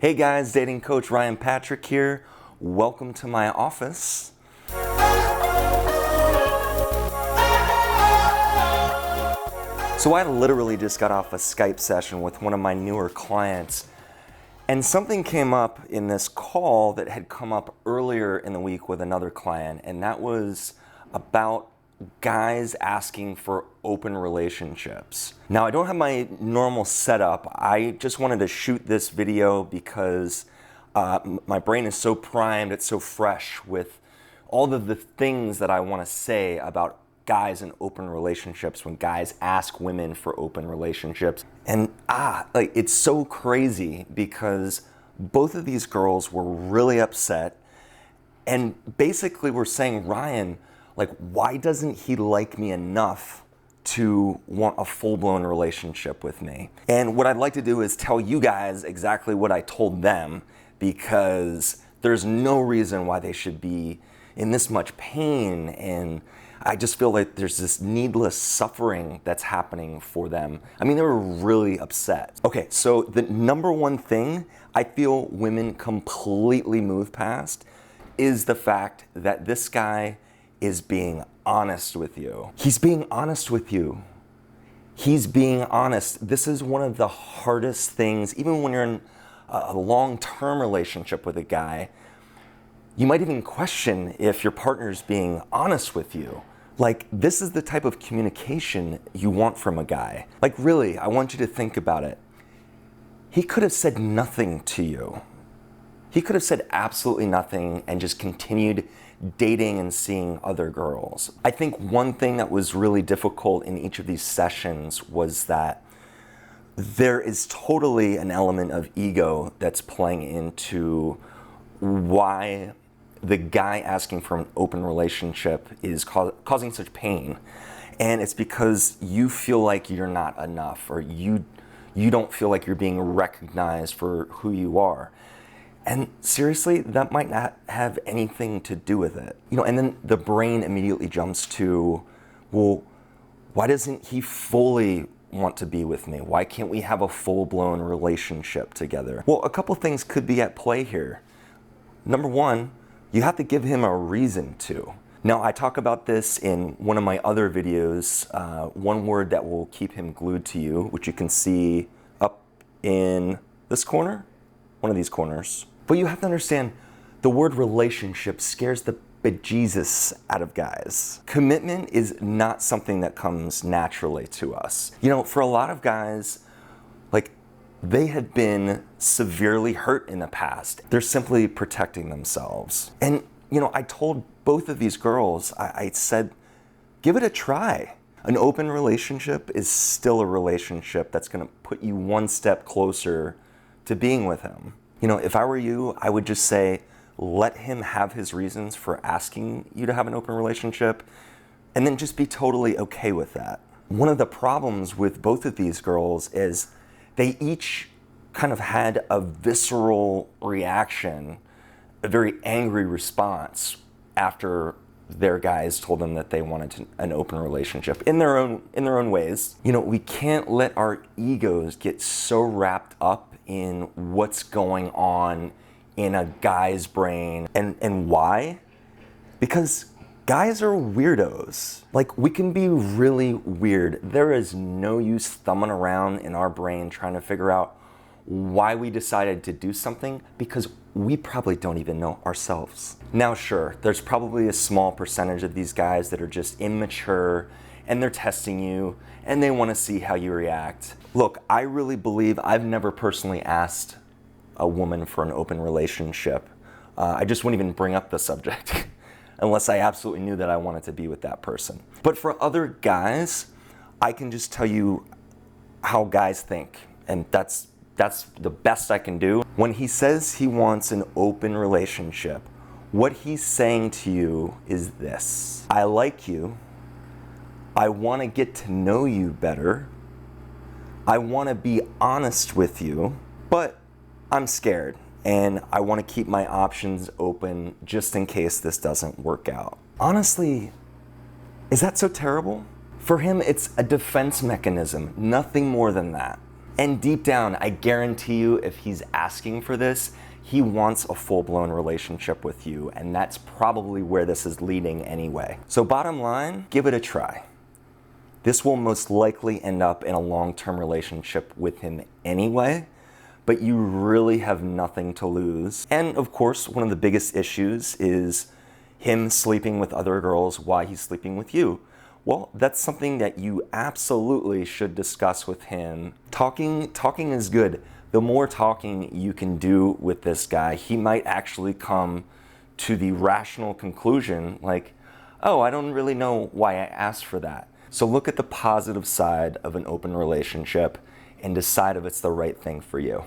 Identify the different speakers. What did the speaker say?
Speaker 1: Hey guys, dating coach Ryan Patrick here. Welcome to my office. So I literally just got off a Skype session with one of my newer clients, and something came up in this call that had come up earlier in the week with another client, and that was about guys asking for open relationships. Now, I don't have my normal setup. I just wanted to shoot this video because my brain is so primed, it's so fresh with all of the things that I want to say about guys in open relationships when guys ask women for open relationships. And it's so crazy because both of these girls were really upset and basically were saying, Ryan, why doesn't he like me enough to want a full-blown relationship with me? And what I'd like to do is tell you guys exactly what I told them, because there's no reason why they should be in this much pain, and I just feel like there's this needless suffering that's happening for them. I mean, they were really upset. Okay, so the number one thing I feel women completely move past is the fact that this guy is being honest with you. He's being honest with you. He's being honest. This is one of the hardest things, even when you're in a long-term relationship with a guy. You might even question if your partner's being honest with you. This is the type of communication you want from a guy. Really, I want you to think about it. He could have said nothing to you. He could have said absolutely nothing and just continued dating and seeing other girls. I think one thing that was really difficult in each of these sessions was that there is totally an element of ego that's playing into why the guy asking for an open relationship is causing such pain. And it's because you feel like you're not enough, or you don't feel like you're being recognized for who you are. And seriously, that might not have anything to do with it. And then the brain immediately jumps to, well, why doesn't he fully want to be with me? Why can't we have a full-blown relationship together? Well, a couple things could be at play here. Number one, you have to give him a reason to. Now, I talk about this in one of my other videos, one word that will keep him glued to you, which you can see up in this corner, one of these corners. But you have to understand, the word relationship scares the bejesus out of guys. Commitment is not something that comes naturally to us. For a lot of guys, they have been severely hurt in the past. They're simply protecting themselves. And, I told both of these girls, I said, give it a try. An open relationship is still a relationship that's gonna put you one step closer to being with him. If I were you, I would just say, let him have his reasons for asking you to have an open relationship, and then just be totally okay with that. One of the problems with both of these girls is they each kind of had a visceral reaction, a very angry response after their guys told them that they wanted an open relationship in their own ways. We can't let our egos get so wrapped up in what's going on in a guy's brain. And why? Because guys are weirdos. We can be really weird. There is no use thumbing around in our brain trying to figure out why we decided to do something, because we probably don't even know ourselves. Now, sure, there's probably a small percentage of these guys that are just immature and they're testing you and they want to see how you react. Look, I really believe I've never personally asked a woman for an open relationship. I just wouldn't even bring up the subject unless I absolutely knew that I wanted to be with that person. But for other guys, I can just tell you how guys think, and that's the best I can do. When he says he wants an open relationship, what he's saying to you is this: I like you. I want to get to know you better. I want to be honest with you, but I'm scared and I want to keep my options open just in case this doesn't work out. Honestly, is that so terrible? For him, it's a defense mechanism, nothing more than that. And deep down, I guarantee you, if he's asking for this, he wants a full-blown relationship with you, and that's probably where this is leading anyway. So bottom line, give it a try. This will most likely end up in a long-term relationship with him anyway, but you really have nothing to lose. And of course, one of the biggest issues is him sleeping with other girls while he's sleeping with you. Well, that's something that you absolutely should discuss with him. Talking is good. The more talking you can do with this guy, he might actually come to the rational conclusion like, oh, I don't really know why I asked for that. So look at the positive side of an open relationship and decide if it's the right thing for you.